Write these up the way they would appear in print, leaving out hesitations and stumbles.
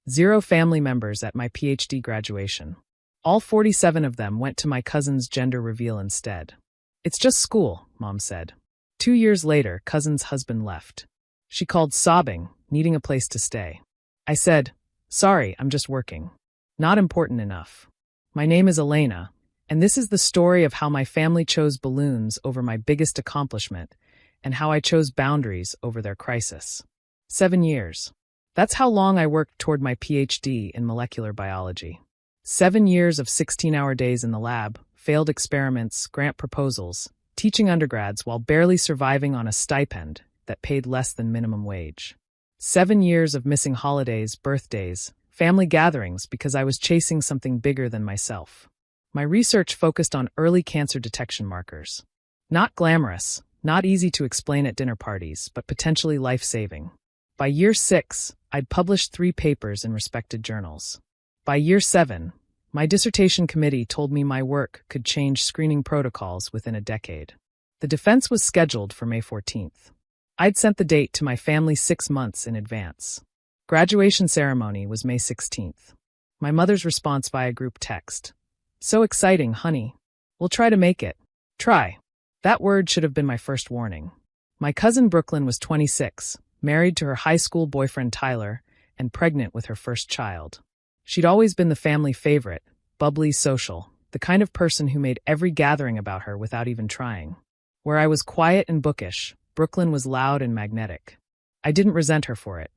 0 family members at my PhD graduation. All 47 of them went to my cousin's gender reveal instead. It's just school, Mom said. 2 years later, cousin's husband left. She called sobbing, needing a place to stay. I said, "Sorry, I'm just working. Not important enough. My name is Elena, and this is the story of how my family chose balloons over my biggest accomplishment and how I chose boundaries over their crisis." 7 years. That's how long I worked toward my PhD in molecular biology. 7 years of 16-hour days in the lab, failed experiments, grant proposals, teaching undergrads while barely surviving on a stipend that paid less than minimum wage. 7 years of missing holidays, birthdays, family gatherings because I was chasing something bigger than myself. My research focused on early cancer detection markers. Not glamorous, not easy to explain at dinner parties, but potentially life-saving. By year 6, I'd published 3 papers in respected journals. By year 7, my dissertation committee told me my work could change screening protocols within a decade. The defense was scheduled for May 14th. I'd sent the date to my family 6 months in advance. Graduation ceremony was May 16th. My mother's response via group text. "So exciting, honey. We'll try to make it." Try. That word should have been my first warning. My cousin Brooklyn was 26, married to her high school boyfriend Tyler, and pregnant with her first child. She'd always been the family favorite, bubbly, social, the kind of person who made every gathering about her without even trying. Where I was quiet and bookish, Brooklyn was loud and magnetic. I didn't resent her for it.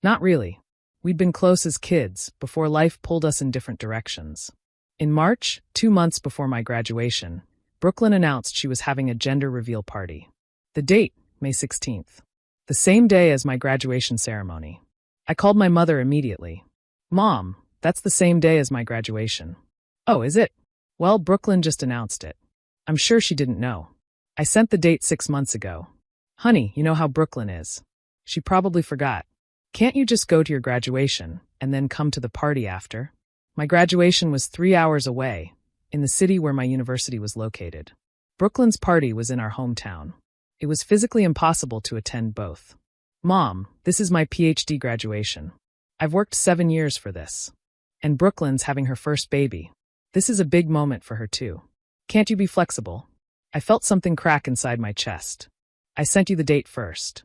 Not really. We'd been close as kids, before life pulled us in different directions. In March, 2 months before my graduation, Brooklyn announced she was having a gender reveal party. The date, May 16th. The same day as my graduation ceremony. I called my mother immediately. "Mom, that's the same day as my graduation." "Oh, is it?" "Well, Brooklyn just announced it." I'm sure she didn't know. "I sent the date 6 months ago." "Honey, you know how Brooklyn is. She probably forgot. Can't you just go to your graduation and then come to the party after?" My graduation was 3 hours away, in the city where my university was located. Brooklyn's party was in our hometown. It was physically impossible to attend both. "Mom, this is my PhD graduation. I've worked 7 years for this. And Brooklyn's having her first baby. This is a big moment for her too. Can't you be flexible?" I felt something crack inside my chest. "I sent you the date first."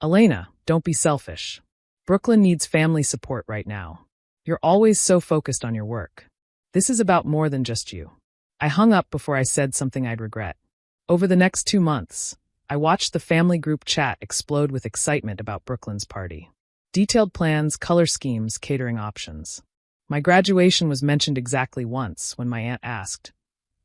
"Elena, don't be selfish. Brooklyn needs family support right now. You're always so focused on your work. This is about more than just you." I hung up before I said something I'd regret. Over the next 2 months, I watched the family group chat explode with excitement about Brooklyn's party. Detailed plans, color schemes, catering options. My graduation was mentioned exactly once when my aunt asked,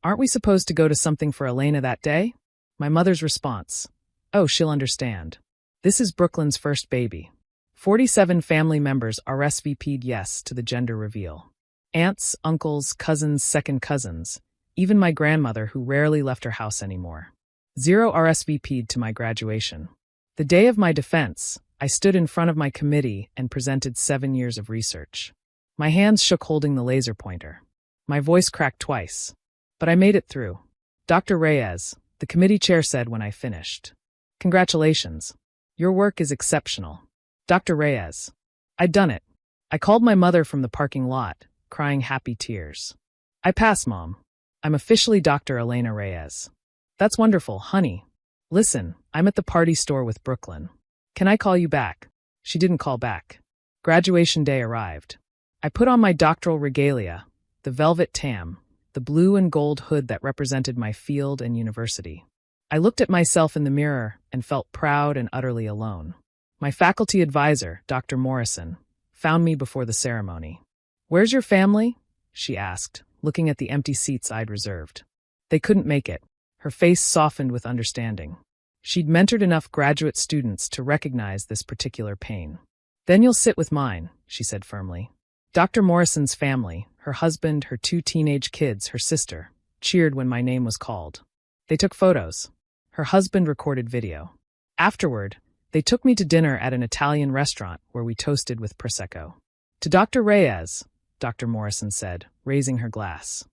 "Aren't we supposed to go to something for Elena that day?" My mother's response, "Oh, she'll understand. This is Brooklyn's first baby." 47 family members RSVP'd yes to the gender reveal. Aunts, uncles, cousins, second cousins, even my grandmother who rarely left her house anymore. 0 RSVP'd to my graduation. The day of my defense, I stood in front of my committee and presented 7 years of research. My hands shook holding the laser pointer. My voice cracked twice. But I made it through. "Dr. Reyes," the committee chair said when I finished. "Congratulations. Your work is exceptional. Dr. Reyes." I'd done it. I called my mother from the parking lot, crying happy tears. "I pass, Mom. I'm officially Dr. Elena Reyes." "That's wonderful, honey. Listen, I'm at the party store with Brooklyn. Can I call you back?" She didn't call back. Graduation day arrived. I put on my doctoral regalia, the velvet tam, the blue and gold hood that represented my field and university. I looked at myself in the mirror and felt proud and utterly alone. My faculty advisor, Dr. Morrison, found me before the ceremony. "Where's your family?" she asked, looking at the empty seats I'd reserved. "They couldn't make it." Her face softened with understanding. She'd mentored enough graduate students to recognize this particular pain. "Then you'll sit with mine," she said firmly. Dr. Morrison's family, her husband, her 2 teenage kids, her sister, cheered when my name was called. They took photos. Her husband recorded video. Afterward, they took me to dinner at an Italian restaurant where we toasted with Prosecco. "To Dr. Reyes," Dr. Morrison said, raising her glass.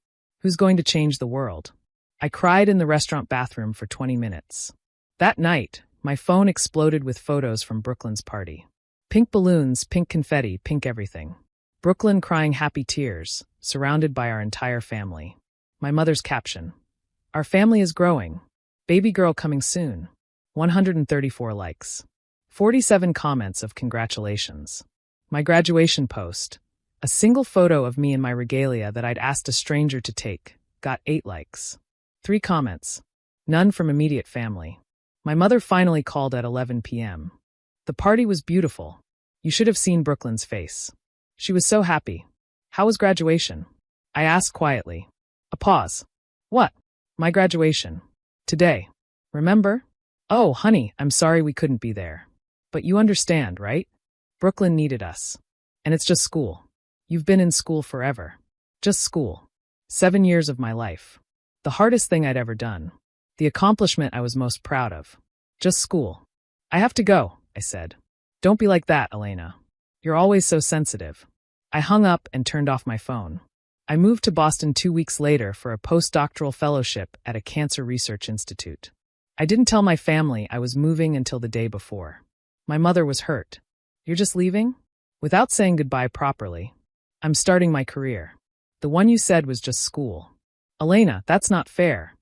"Who's going to change the world?" I cried in the restaurant bathroom for 20 minutes. That night, my phone exploded with photos from Brooklyn's party. Pink balloons, pink confetti, pink everything. Brooklyn crying happy tears, surrounded by our entire family. My mother's caption. Our family is growing. Baby girl coming soon. 134 likes. 47 comments of congratulations. My graduation post. A single photo of me in my regalia that I'd asked a stranger to take. Got 8 likes. 3 comments. None from immediate family. My mother finally called at 11 p.m. The party was beautiful. You should have seen Brooklyn's face. She was so happy. How was graduation? I asked quietly. A pause. What? My graduation. Today. Remember? Oh, honey, I'm sorry we couldn't be there. But you understand, right? Brooklyn needed us. And it's just school. You've been in school forever. Just school. 7 years of my life. The hardest thing I'd ever done. The accomplishment I was most proud of. Just school. I have to go, I said. Don't be like that, Elena. You're always so sensitive. I hung up and turned off my phone. I moved to Boston 2 weeks later for a postdoctoral fellowship at a cancer research institute. I didn't tell my family I was moving until the day before. My mother was hurt. You're just leaving? Without saying goodbye properly. I'm starting my career. The one you said was just school. Elena, that's not fair.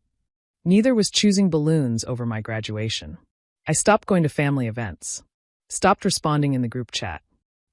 Neither was choosing balloons over my graduation. I stopped going to family events. Stopped responding in the group chat.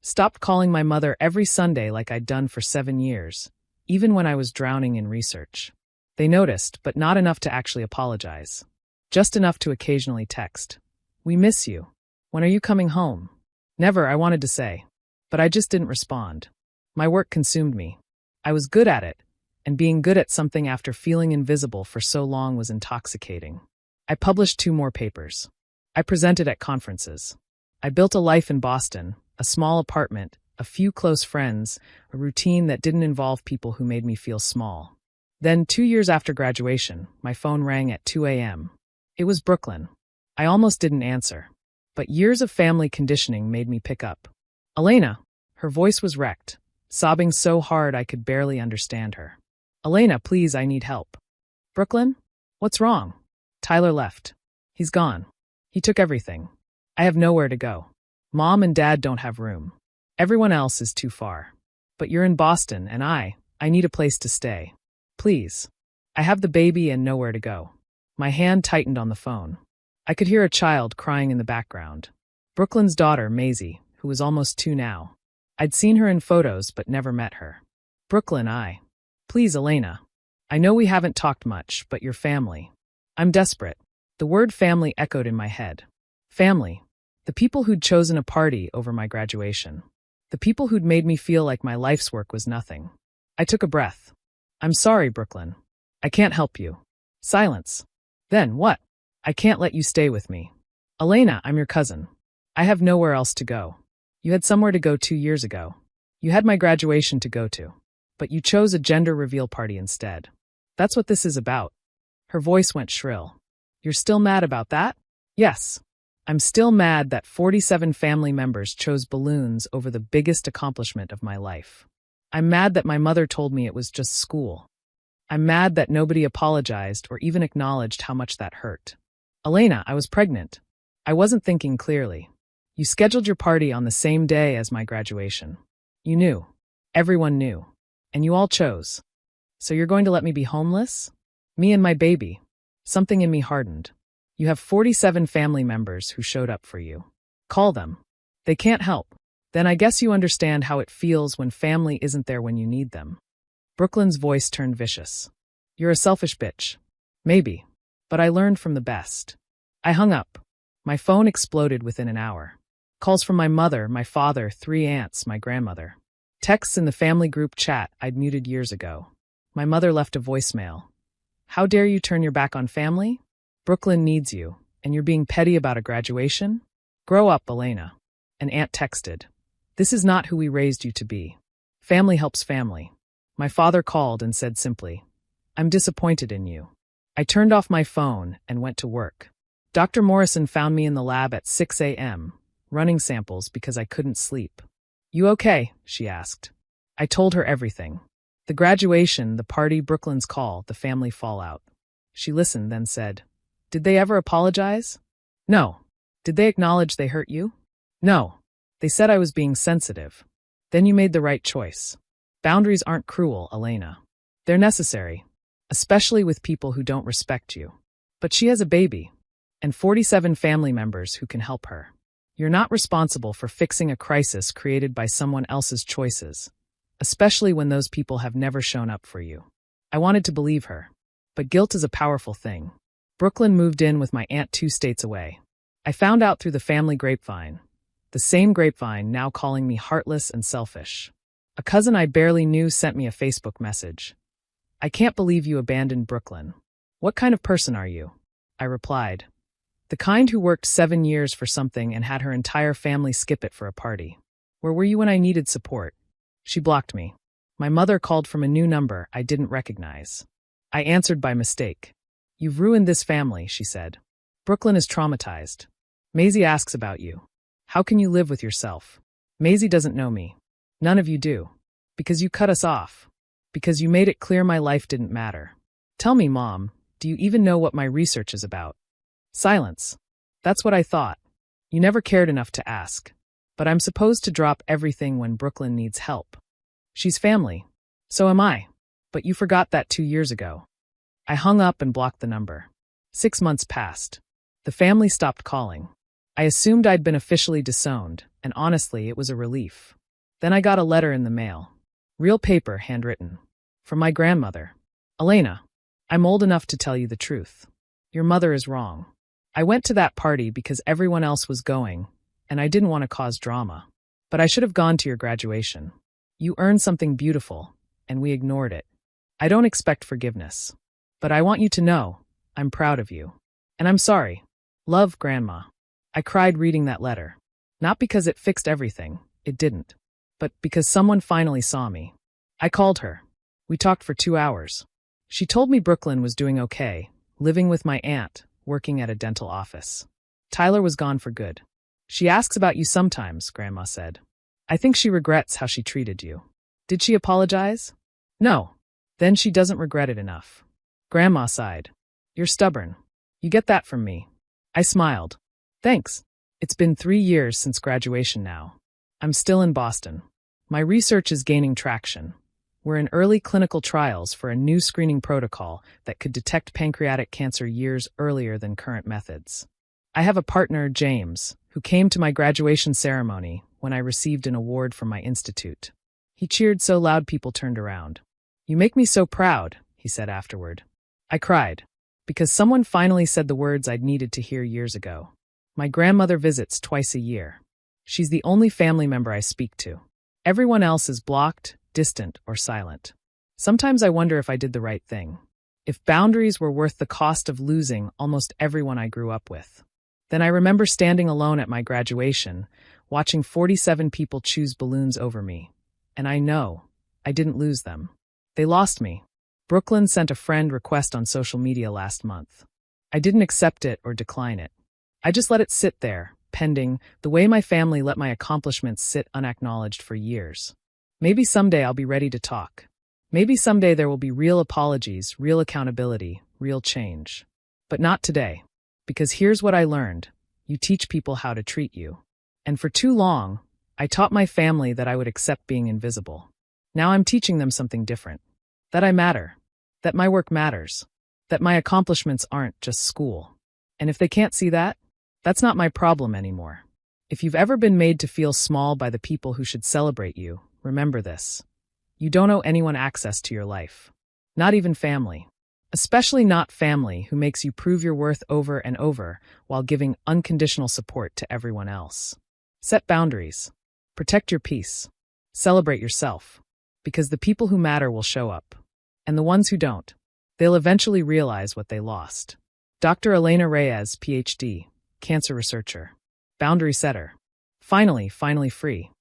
Stopped calling my mother every Sunday like I'd done for 7 years, even when I was drowning in research. They noticed, but not enough to actually apologize. Just enough to occasionally text. We miss you. When are you coming home? Never, I wanted to say. But I just didn't respond. My work consumed me. I was good at it, and being good at something after feeling invisible for so long was intoxicating. I published 2 more papers. I presented at conferences. I built a life in Boston, a small apartment, a few close friends, a routine that didn't involve people who made me feel small. Then, 2 years after graduation, my phone rang at 2 a.m. It was Brooklyn. I almost didn't answer. But years of family conditioning made me pick up. Elena. Her voice was wrecked, sobbing so hard I could barely understand her. Elena, please, I need help. Brooklyn? What's wrong? Tyler left. He's gone. He took everything. I have nowhere to go. Mom and Dad don't have room. Everyone else is too far. But you're in Boston, and I need a place to stay. Please. I have the baby and nowhere to go. My hand tightened on the phone. I could hear a child crying in the background. Brooklyn's daughter, Maisie, who was almost 2 now. I'd seen her in photos but never met her. Brooklyn, Please, Elena. I know we haven't talked much, but your family. I'm desperate. The word family echoed in my head. Family. The people who'd chosen a party over my graduation. The people who'd made me feel like my life's work was nothing. I took a breath. I'm sorry, Brooklyn. I can't help you. Silence. Then what? I can't let you stay with me. Elena, I'm your cousin. I have nowhere else to go. You had somewhere to go 2 years ago. You had my graduation to go to. But you chose a gender reveal party instead. That's what this is about. Her voice went shrill. You're still mad about that? Yes. I'm still mad that 47 family members chose balloons over the biggest accomplishment of my life. I'm mad that my mother told me it was just school. I'm mad that nobody apologized or even acknowledged how much that hurt. Elena, I was pregnant. I wasn't thinking clearly. You scheduled your party on the same day as my graduation. You knew. Everyone knew. And you all chose. So you're going to let me be homeless? Me and my baby. Something in me hardened. You have 47 family members who showed up for you. Call them. They can't help. Then I guess you understand how it feels when family isn't there when you need them. Brooklyn's voice turned vicious. You're a selfish bitch. Maybe. But I learned from the best. I hung up. My phone exploded within an hour. Calls from my mother, my father, 3 aunts, my grandmother. Texts in the family group chat I'd muted years ago. My mother left a voicemail. How dare you turn your back on family? Brooklyn needs you, and you're being petty about a graduation? Grow up, Elena. An aunt texted. This is not who we raised you to be. Family helps family. My father called and said simply, I'm disappointed in you. I turned off my phone and went to work. Dr. Morrison found me in the lab at 6 a.m., running samples because I couldn't sleep. You okay? She asked. I told her everything. The graduation, the party, Brooklyn's call, the family fallout. She listened, then said, Did they ever apologize? No. Did they acknowledge they hurt you? No. They said I was being sensitive. Then you made the right choice. Boundaries aren't cruel, Elena. They're necessary, especially with people who don't respect you. But she has a baby, and 47 family members who can help her. You're not responsible for fixing a crisis created by someone else's choices, especially when those people have never shown up for you. I wanted to believe her, but guilt is a powerful thing. Brooklyn moved in with my aunt 2 states away. I found out through the family grapevine, the same grapevine now calling me heartless and selfish. A cousin I barely knew sent me a Facebook message. "I can't believe you abandoned Brooklyn. What kind of person are you?" I replied, "The kind who worked 7 years for something and had her entire family skip it for a party. Where were you when I needed support?" She blocked me. My mother called from a new number I didn't recognize. I answered by mistake. "You've ruined this family," she said. "Brooklyn is traumatized. Maisie asks about you. How can you live with yourself? Maisie doesn't know me. None of you do. Because you cut us off. Because you made it clear my life didn't matter. Tell me, Mom, do you even know what my research is about?" Silence. That's what I thought. You never cared enough to ask. But I'm supposed to drop everything when Brooklyn needs help. She's family. So am I. But you forgot that 2 years ago. I hung up and blocked the number. 6 months passed. The family stopped calling. I assumed I'd been officially disowned, and honestly, it was a relief. Then I got a letter in the mail. Real paper, handwritten. From my grandmother. "Elena, I'm old enough to tell you the truth. Your mother is wrong. I went to that party because everyone else was going, and I didn't want to cause drama. But I should have gone to your graduation. You earned something beautiful, and we ignored it. I don't expect forgiveness. But I want you to know, I'm proud of you. And I'm sorry. Love, Grandma." I cried reading that letter. Not because it fixed everything, it didn't. But because someone finally saw me. I called her. We talked for 2 hours. She told me Brooklyn was doing okay, living with my aunt, working at a dental office. Tyler was gone for good. "She asks about you sometimes," Grandma said. "I think she regrets how she treated you." "Did she apologize?" "No." "Then she doesn't regret it enough." Grandma sighed. "You're stubborn. You get that from me." I smiled. "Thanks. It's been 3 years since graduation now. I'm still in Boston. My research is gaining traction. We're in early clinical trials for a new screening protocol that could detect pancreatic cancer years earlier than current methods. I have a partner, James, who came to my graduation ceremony when I received an award from my institute. He cheered so loud people turned around. "You make me so proud," he said afterward. I cried, because someone finally said the words I'd needed to hear years ago. My grandmother visits twice a year. She's the only family member I speak to. Everyone else is blocked, distant, or silent. Sometimes I wonder if I did the right thing. If boundaries were worth the cost of losing almost everyone I grew up with. Then I remember standing alone at my graduation, watching 47 people choose balloons over me. And I know, I didn't lose them. They lost me. Brooklyn sent a friend request on social media last month. I didn't accept it or decline it. I just let it sit there, pending, the way my family let my accomplishments sit unacknowledged for years. Maybe someday I'll be ready to talk. Maybe someday there will be real apologies, real accountability, real change. But not today. Because here's what I learned. You teach people how to treat you. And for too long, I taught my family that I would accept being invisible. Now I'm teaching them something different. That I matter. That my work matters. That my accomplishments aren't just school. And if they can't see that, that's not my problem anymore. If you've ever been made to feel small by the people who should celebrate you, remember this. You don't owe anyone access to your life. Not even family. Especially not family who makes you prove your worth over and over while giving unconditional support to everyone else. Set boundaries. Protect your peace. Celebrate yourself. Because the people who matter will show up. And the ones who don't, they'll eventually realize what they lost. Dr. Elena Reyes, PhD. Cancer researcher. Boundary setter. Finally free.